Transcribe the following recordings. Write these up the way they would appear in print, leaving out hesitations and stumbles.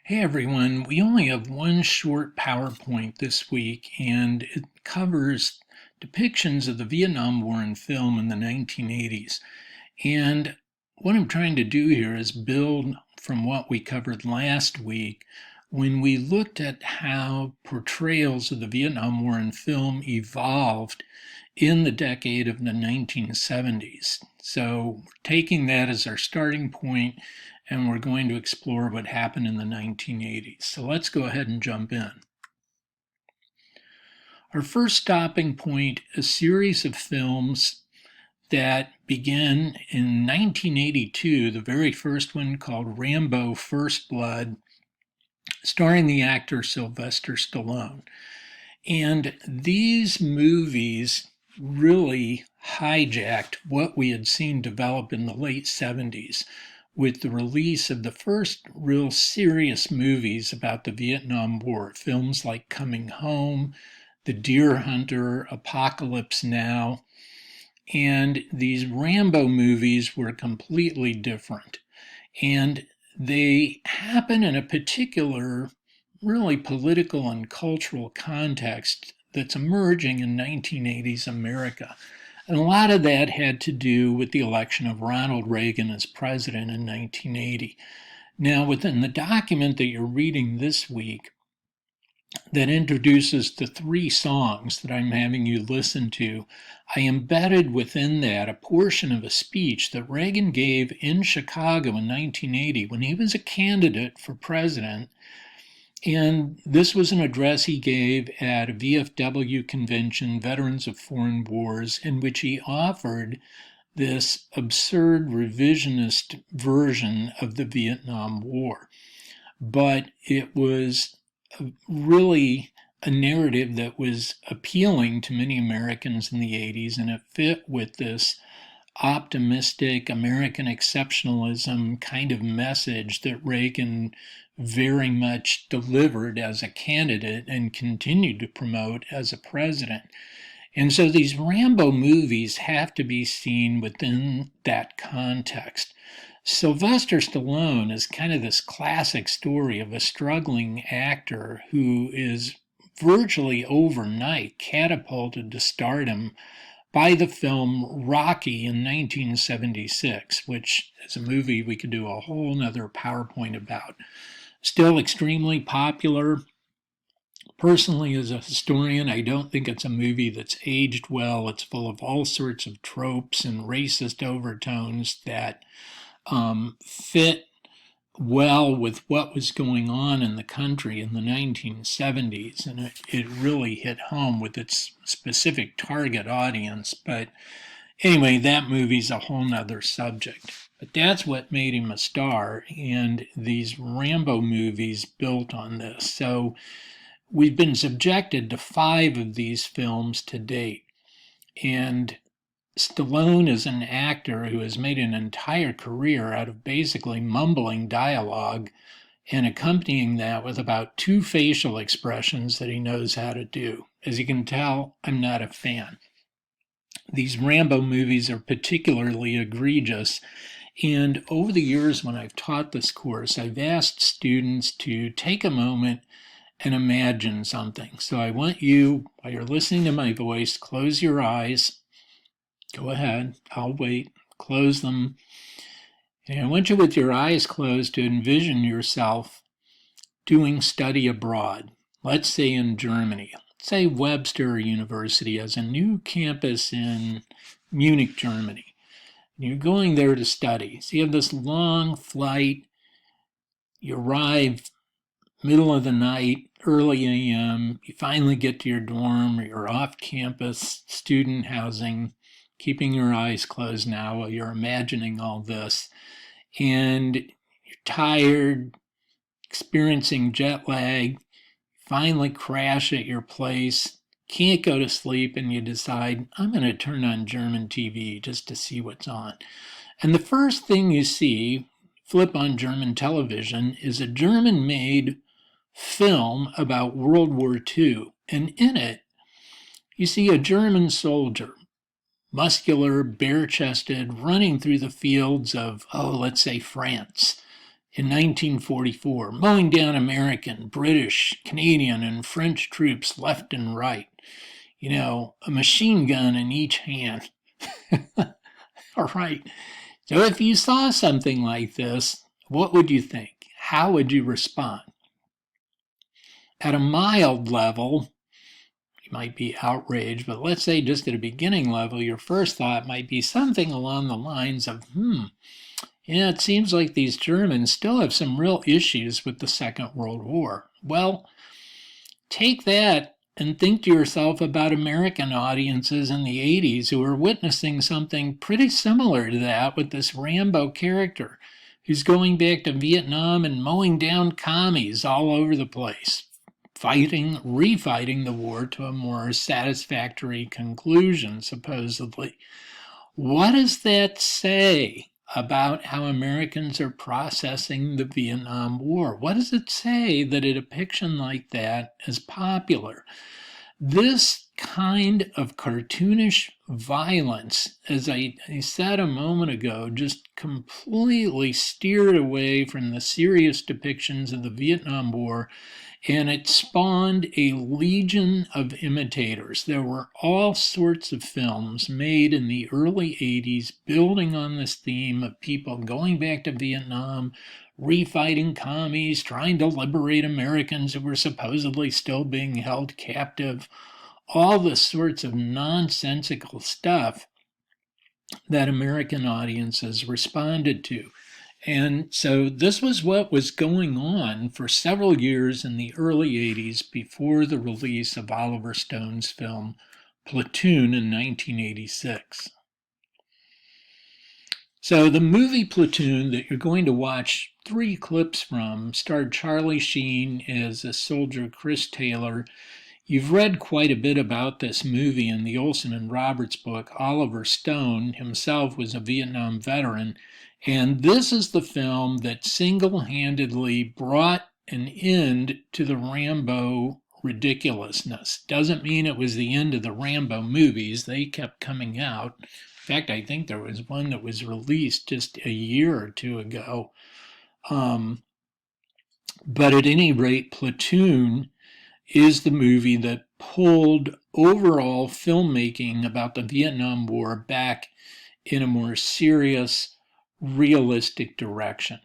Hey everyone, we only have one short PowerPoint this week, and it covers depictions of the Vietnam War in film in the 1980s. And what I'm trying to do here is build from what we covered last week when we looked at how portrayals of the Vietnam War in film evolved in the decade of the 1970s. So taking that as our starting point, and we're going to explore what happened in the 1980s. So let's go ahead and jump in. Our first stopping point, a series of films that began in 1982, the very first one called Rambo: First Blood, starring the actor Sylvester Stallone. And these movies really hijacked what we had seen develop in the late 70s with the release of the first real serious movies about the Vietnam War, films like Coming Home, The Deer Hunter, Apocalypse Now. And these Rambo movies were completely different. And they happen in a particular, really political and cultural context that's emerging in 1980s America. And a lot of that had to do with the election of Ronald Reagan as president in 1980. Now, within the document that you're reading this week, that introduces the three songs that I'm having you listen to, I embedded within that a portion of a speech that Reagan gave in Chicago in 1980 when he was a candidate for president. And this was an address he gave at a VFW convention, Veterans of Foreign Wars, in which he offered this absurd revisionist version of the Vietnam War. But it was really a narrative that was appealing to many Americans in the 80s, and it fit with this optimistic American exceptionalism kind of message that Reagan very much delivered as a candidate and continued to promote as a president. And so these Rambo movies have to be seen within that context. Sylvester Stallone is kind of this classic story of a struggling actor who is virtually overnight catapulted to stardom by the film Rocky in 1976, which is a movie we could do a whole nother PowerPoint about. Still extremely popular. Personally, as a historian, I don't think it's a movie that's aged well. It's full of all sorts of tropes and racist overtones that fit well with what was going on in the country in the 1970s, and it really hit home with its specific target audience. But anyway, that movie's a whole nother subject. But that's what made him a star, and these Rambo movies built on this. So we've been subjected to 5 of these films to date, and Stallone is an actor who has made an entire career out of basically mumbling dialogue and accompanying that with about 2 facial expressions that he knows how to do. As you can tell, I'm not a fan. These Rambo movies are particularly egregious, and over the years when I've taught this course, I've asked students to take a moment and imagine something. So I want you, while you're listening to my voice, close your eyes. Go ahead, I'll wait. Close them. And I want you, with your eyes closed, to envision yourself doing study abroad. Let's say in Germany. Let's say Webster University has a new campus in Munich, Germany. And you're going there to study. So you have this long flight. You arrive middle of the night, early a.m. You finally get to your dorm, or your off-campus student housing, keeping your eyes closed now while you're imagining all this. And you're tired, experiencing jet lag, finally crash at your place, can't go to sleep, and you decide, I'm going to turn on German TV just to see what's on. And the first thing you see, flip on German television, is a German-made film about World War II. And in it, you see a German soldier, muscular, bare-chested, running through the fields of, let's say France. in 1944, mowing down American, British, Canadian, and French troops left and right. You know, a machine gun in each hand. All right. So if you saw something like this, what would you think? How would you respond? At a mild level, you might be outraged, but let's say just at a beginning level, your first thought might be something along the lines of, yeah, it seems like these Germans still have some real issues with the Second World War. Well, take that and think to yourself about American audiences in the 80s who were witnessing something pretty similar to that with this Rambo character who's going back to Vietnam and mowing down commies all over the place, refighting the war to a more satisfactory conclusion, supposedly. What does that say about how Americans are processing the Vietnam War? What does it say that a depiction like that is popular? This kind of cartoonish violence, as I said a moment ago, just completely steered away from the serious depictions of the Vietnam War, and it spawned a legion of imitators. There were all sorts of films made in the early 80s building on this theme of people going back to Vietnam, refighting commies, trying to liberate Americans who were supposedly still being held captive, all the sorts of nonsensical stuff that American audiences responded to. And so this was what was going on for several years in the early 80s before the release of Oliver Stone's film Platoon in 1986. So the movie Platoon that you're going to watch 3 clips from starred Charlie Sheen as a soldier Chris Taylor. You've read quite a bit about this movie in the Olson and Roberts book. Oliver Stone himself was a Vietnam veteran, and this is the film that single-handedly brought an end to the Rambo ridiculousness. Doesn't mean it was the end of the Rambo movies. They kept coming out. In fact, I think there was one that was released just a year or two ago. But at any rate, Platoon is the movie that pulled overall filmmaking about the Vietnam War back in a more serious, realistic direction.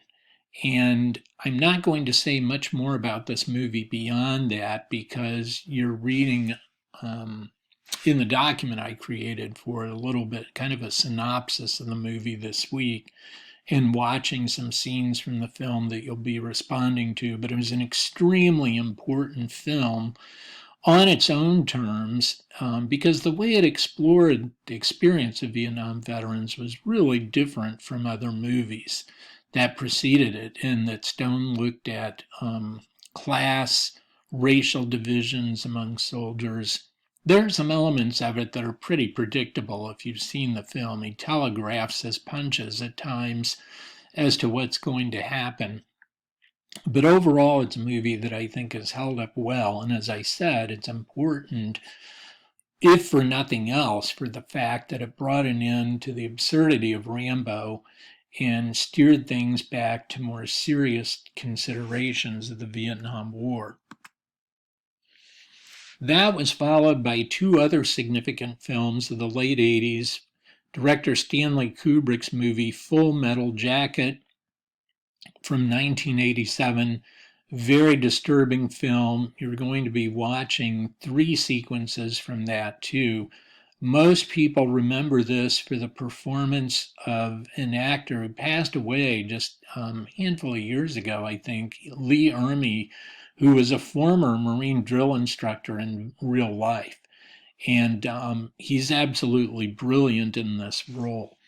And I'm not going to say much more about this movie beyond that because you're reading in the document I created for it a little bit, kind of a synopsis of the movie this week, and watching some scenes from the film that you'll be responding to. But it was an extremely important film on its own terms because the way it explored the experience of Vietnam veterans was really different from other movies that preceded it, and that Stone looked at class, racial divisions among soldiers. There are some elements of it that are pretty predictable if you've seen the film. He telegraphs his punches at times as to what's going to happen. But overall, it's a movie that I think has held up well. And as I said, it's important, if for nothing else, for the fact that it brought an end to the absurdity of Rambo and steered things back to more serious considerations of the Vietnam War. That was followed by 2 other significant films of the late 80s. Director Stanley Kubrick's movie Full Metal Jacket from 1987, very disturbing film. You're going to be watching 3 sequences from that too. Most people remember this for the performance of an actor who passed away just a handful of years ago, I think, Lee Ermey, who was a former Marine drill instructor in real life. And he's absolutely brilliant in this role.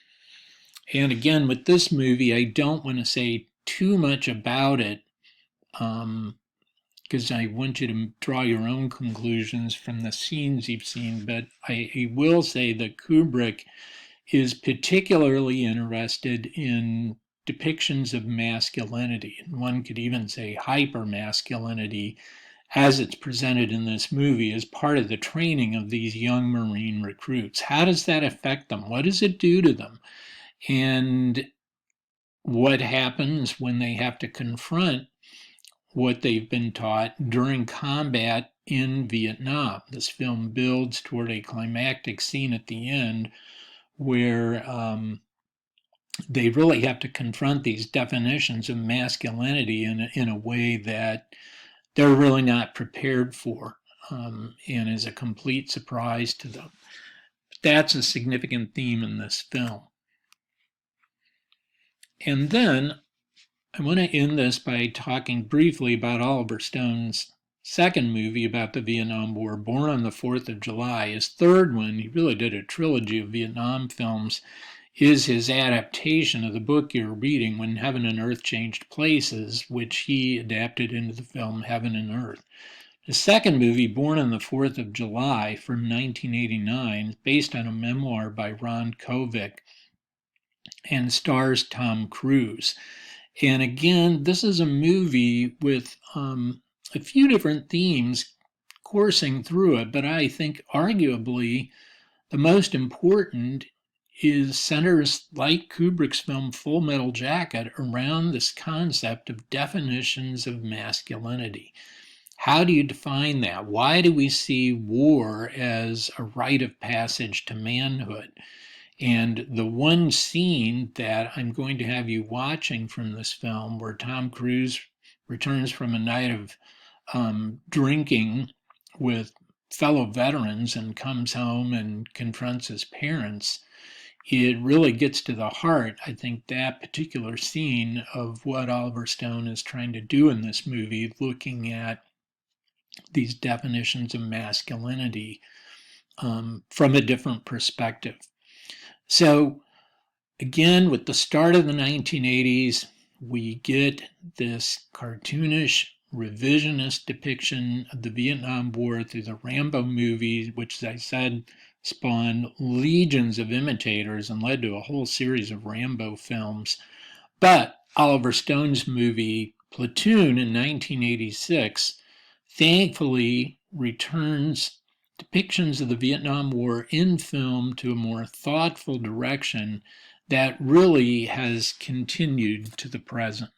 And again, with this movie, I don't want to say too much about it because I want you to draw your own conclusions from the scenes you've seen. But I will say that Kubrick is particularly interested in depictions of masculinity, and one could even say hypermasculinity, as it's presented in this movie as part of the training of these young Marine recruits. How does that affect them? What does it do to them? And what happens when they have to confront what they've been taught during combat in Vietnam. This film builds toward a climactic scene at the end where they really have to confront these definitions of masculinity in a way that they're really not prepared for, and is a complete surprise to them. That's a significant theme in this film. And then I want to end this by talking briefly about Oliver Stone's second movie about the Vietnam War, Born on the 4th of July. His third one, he really did a trilogy of Vietnam films, is his adaptation of the book you're reading, When Heaven and Earth Changed Places, which he adapted into the film Heaven and Earth. The second movie, Born on the 4th of July from 1989, is based on a memoir by Ron Kovic and stars Tom Cruise. And again, this is a movie with a few different themes coursing through it, but I think arguably the most important centers, like Kubrick's film Full Metal Jacket, around this concept of definitions of masculinity. How do you define that? Why do we see war as a rite of passage to manhood? And the one scene that I'm going to have you watching from this film, where Tom Cruise returns from a night of drinking with fellow veterans and comes home and confronts his parents, it really gets to the heart, I think, that particular scene of what Oliver Stone is trying to do in this movie, looking at these definitions of masculinity from a different perspective. So again, with the start of the 1980s, we get this cartoonish, revisionist depiction of the Vietnam War through the Rambo movies, which, as I said, spawned legions of imitators and led to a whole series of Rambo films. But Oliver Stone's movie Platoon in 1986 thankfully returns depictions of the Vietnam War in film to a more thoughtful direction that really has continued to the present.